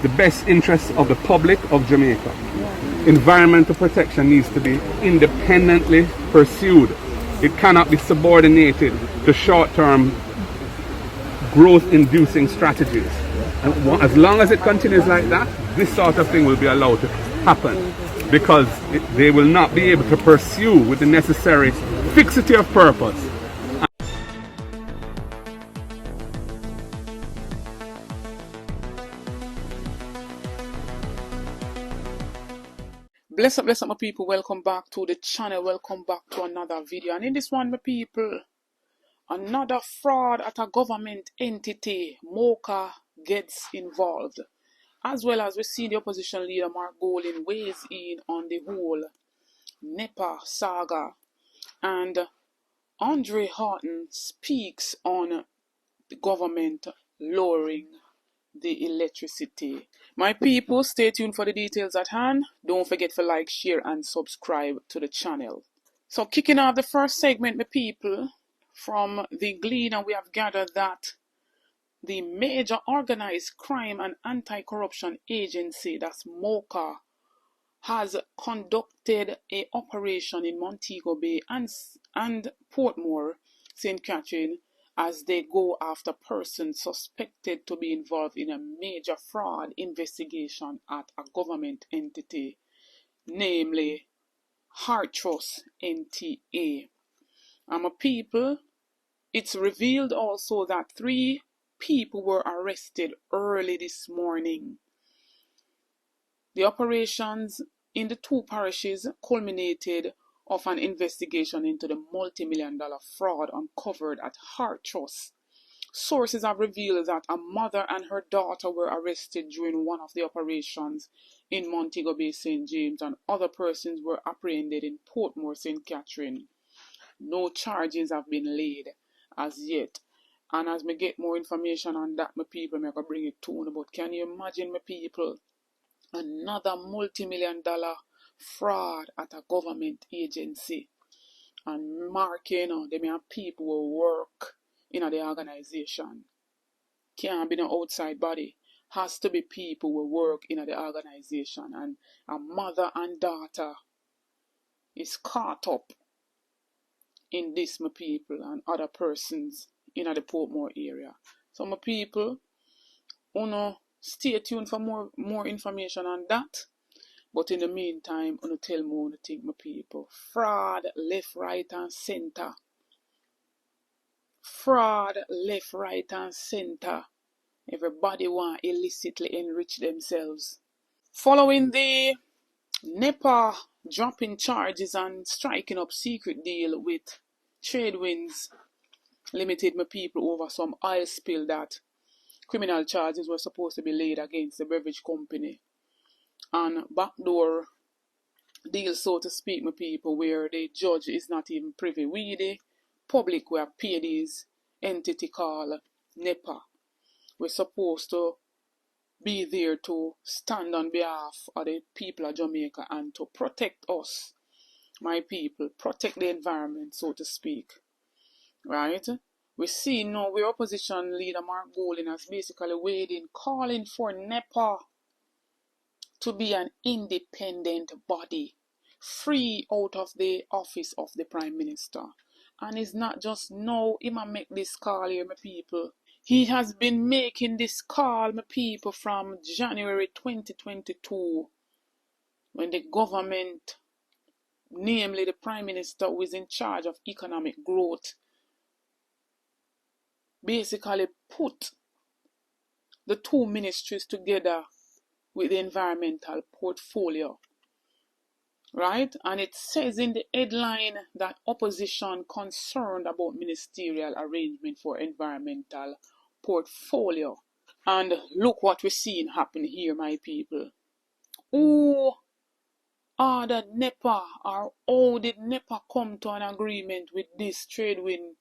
the best interests of the public of Jamaica. Environmental protection needs to be independently pursued. It cannot be subordinated to short-term growth-inducing strategies. And as long as it continues like that, this sort of thing will be allowed to happen, because they will not be able to pursue with the necessary fixity of purpose. Bless up my people, welcome back to the channel, welcome back to another video. And in this one, my people, another fraud at a government entity, MOCA, gets involved. As well as we see the opposition leader Mark Golin weighs in on the whole NEPA saga. And Andre Horton speaks on the government lowering the electricity. My people, stay tuned for the details at hand. Don't forget to like, share and subscribe to the channel. So kicking off the first segment, my people, from the Gleaner, we have gathered that the major organized crime and anti-corruption agency, that's MOCA, has conducted an operation in Montego Bay and Portmore, St. Catherine, as they go after persons suspected to be involved in a major fraud investigation at a government entity, namely Heart Trust NTA. And my people, it's revealed also that 3 people were arrested early this morning. The operations in the 2 parishes culminated of an investigation into the multi-million-dollar fraud uncovered at Heart Trust. Sources have revealed that a mother and her daughter were arrested during one of the operations in Montego Bay, St. James, and other persons were apprehended in Portmore, St. Catherine. No charges have been laid as yet. And as me get more information on that, my people, I'm going to bring it to you. But can you imagine, my people, another multi-million-dollar fraud at a government agency? And marking, they may have people who work in the organization. Can't be no outside body. Has to be people who work in the organization. And a mother and daughter is caught up in this, my people, and other persons in the Portmore area. So my people, stay tuned for more information on that. But in the meantime, I'm going to tell more to think, my people. Fraud left, right and center. Fraud left, right and center. Everybody want to illicitly enrich themselves. Following the NEPA dropping charges and striking up secret deal with Tradewinds Limited, my people, over some oil spill that criminal charges were supposed to be laid against the beverage company. And backdoor deal, so to speak, my people, where the judge is not even privy. We, the public, we have paid this entity called NEPA. We're supposed to be there to stand on behalf of the people of Jamaica and to protect us, my people, protect the environment, so to speak. Right? We see now where opposition leader Mark Golin has basically weighed in, calling for NEPA to be an independent body, free out of the office of the Prime Minister. And it's not just now he might make this call here, my people. He has been making this call, my people, from January 2022, when the government, namely the Prime Minister who is in charge of economic growth, basically put the 2 ministries together with the environmental portfolio, right? And it says in the headline that opposition concerned about ministerial arrangement for environmental portfolio. And look what we're seeing happen here, my people. Who are the NEPA, or how did NEPA come to an agreement with this Tradewind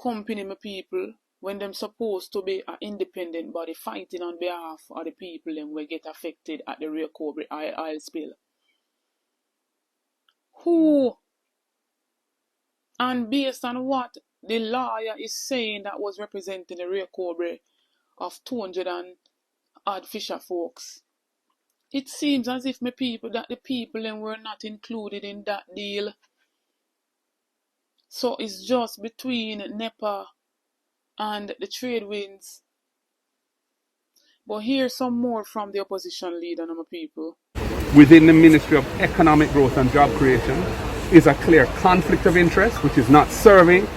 company, my people, when them supposed to be an independent body fighting on behalf of the people and will get affected at the Rio Cobre oil spill? Who? And based on what the lawyer is saying that was representing the Rio Cobre of 200 and odd fisher folks. It seems as if the people then were not included in that deal. So it's just between NEPA and the trade winds. But here's some more from the opposition leader, my people. Within the Ministry of Economic Growth and Job Creation is a clear conflict of interest, which is not serving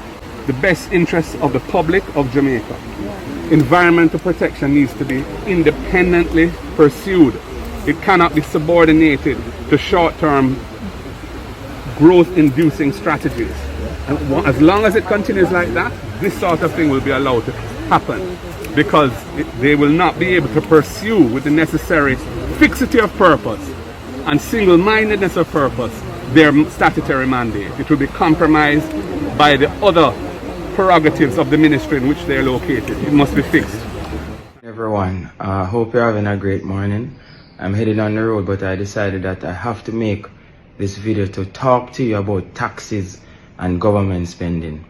the best interests of the public of Jamaica. Environmental protection needs to be independently pursued. It cannot be subordinated to short-term growth-inducing strategies. And as long as it continues like that, this sort of thing will be allowed to happen, because they will not be able to pursue with the necessary fixity of purpose and single-mindedness of purpose their statutory mandate. It will be compromised by the other prerogatives of the ministry in which they are located. It must be fixed. Everyone, hope you're having a great morning. I'm heading on the road, but I decided that I have to make this video to talk to you about taxes and government spending.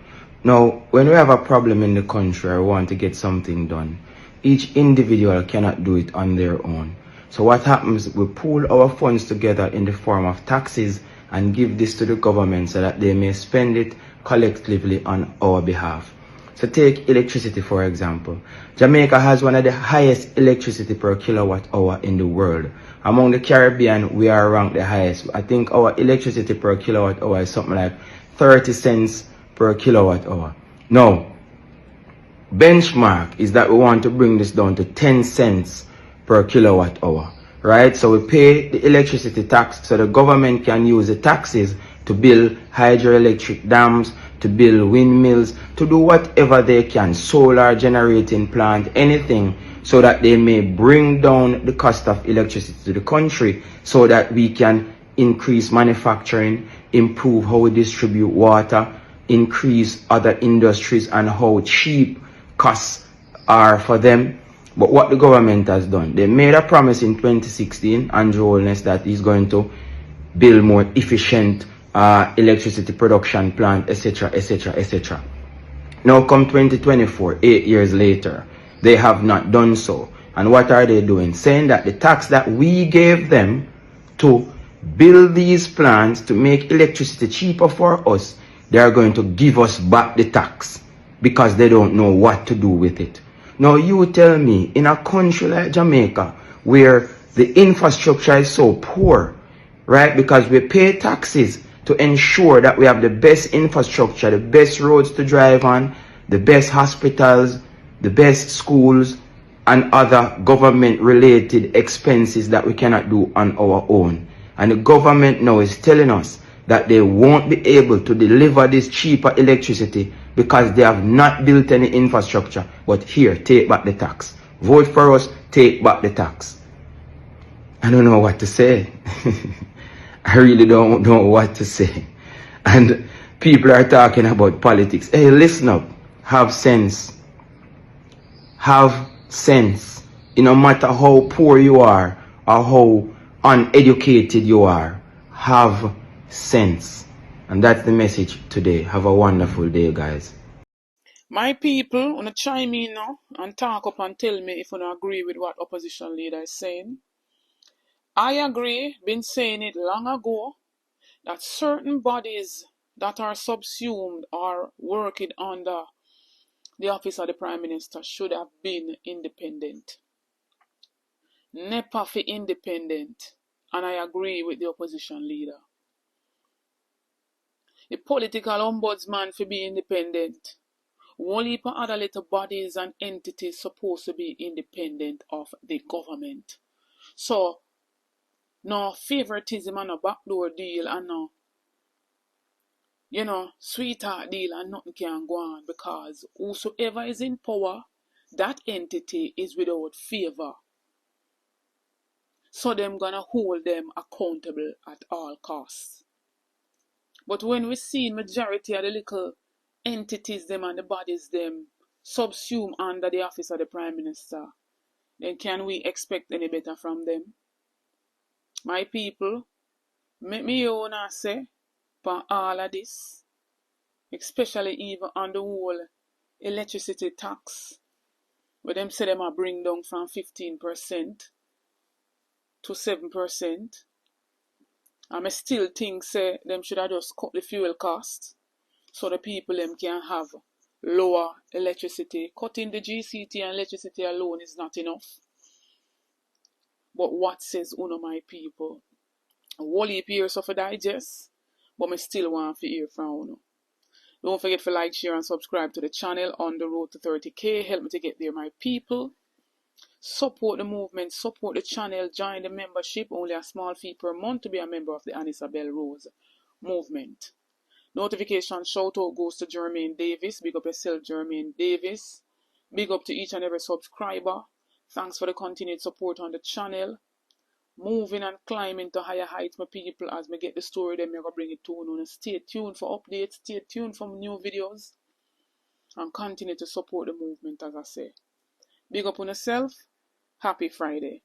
Now, when we have a problem in the country or want to get something done, each individual cannot do it on their own. So what happens, we pool our funds together in the form of taxes and give this to the government so that they may spend it collectively on our behalf. So take electricity, for example. Jamaica has one of the highest electricity per kilowatt hour in the world. Among the Caribbean, we are ranked the highest. I think our electricity per kilowatt hour is something like 30 cents per kilowatt hour. Now, benchmark is that we want to bring this down to 10 cents per kilowatt hour, right? So we pay the electricity tax so the government can use the taxes to build hydroelectric dams, to build windmills, to do whatever they can, solar generating plant, anything, so that they may bring down the cost of electricity to the country so that we can increase manufacturing, improve how we distribute water, increase other industries and how cheap costs are for them. But what the government has done, they made a promise in 2016, Andrew Holness, that he's going to build more efficient electricity production plant, etc., etc., etc. Now come 2024, 8 years later, they have not done so. And what are they doing? Saying that the tax that we gave them to build these plants to make electricity cheaper for us, they are going to give us back the tax because they don't know what to do with it. Now you tell me, in a country like Jamaica, where the infrastructure is so poor, right, because we pay taxes to ensure that we have the best infrastructure, the best roads to drive on, the best hospitals, the best schools, and other government-related expenses that we cannot do on our own. And the government now is telling us that they won't be able to deliver this cheaper electricity because they have not built any infrastructure. But here, take back the tax. Vote for us, take back the tax. I don't know what to say. I really don't know what to say. And people are talking about politics. Hey, listen up. Have sense. Have sense. No matter how poor you are or how uneducated you are, have sense. And that's the message today. Have a wonderful day, guys. My people, wanna chime in now and talk up and tell me if you agree with what opposition leader is saying. I agree, been saying it long ago, that certain bodies that are subsumed or working under the office of the Prime Minister should have been independent. NEPA for independent, and I agree with the opposition leader. The political ombudsman for be independent. One heap of other little bodies and entities supposed to be independent of the government. So, no favoritism and no backdoor deal and no, sweetheart deal and nothing can go on, because whosoever is in power, that entity is without favor. So them gonna hold them accountable at all costs. But when we see majority of the little entities them and the bodies them subsume under the office of the Prime Minister, then can we expect any better from them? My people, make me own and say, for all of this, especially even on the whole electricity tax, Where them say them a bring down from 15% to 7%. And I still think say them should have just cut the fuel cost so the people them can have lower electricity. Cutting the GCT and electricity alone is not enough. But what says uno my people? A whole heap years of a digest, but me still want to hear from uno. Don't forget to like, share and subscribe to the channel on the road to 30k. Help me to get there, my people. Support the movement, support the channel, join the membership. Only a small fee per month to be a member of the Isabel Rose movement. Notification shout out goes to Jermaine Davis. Big up yourself, Jermaine Davis. Big up to each and every subscriber. Thanks for the continued support on the channel. Moving and climbing to higher heights, my people. As me get the story, then I'm going to bring it to you. Stay tuned for updates. Stay tuned for new videos. And continue to support the movement, as I say. Big up on yourself. Happy Friday.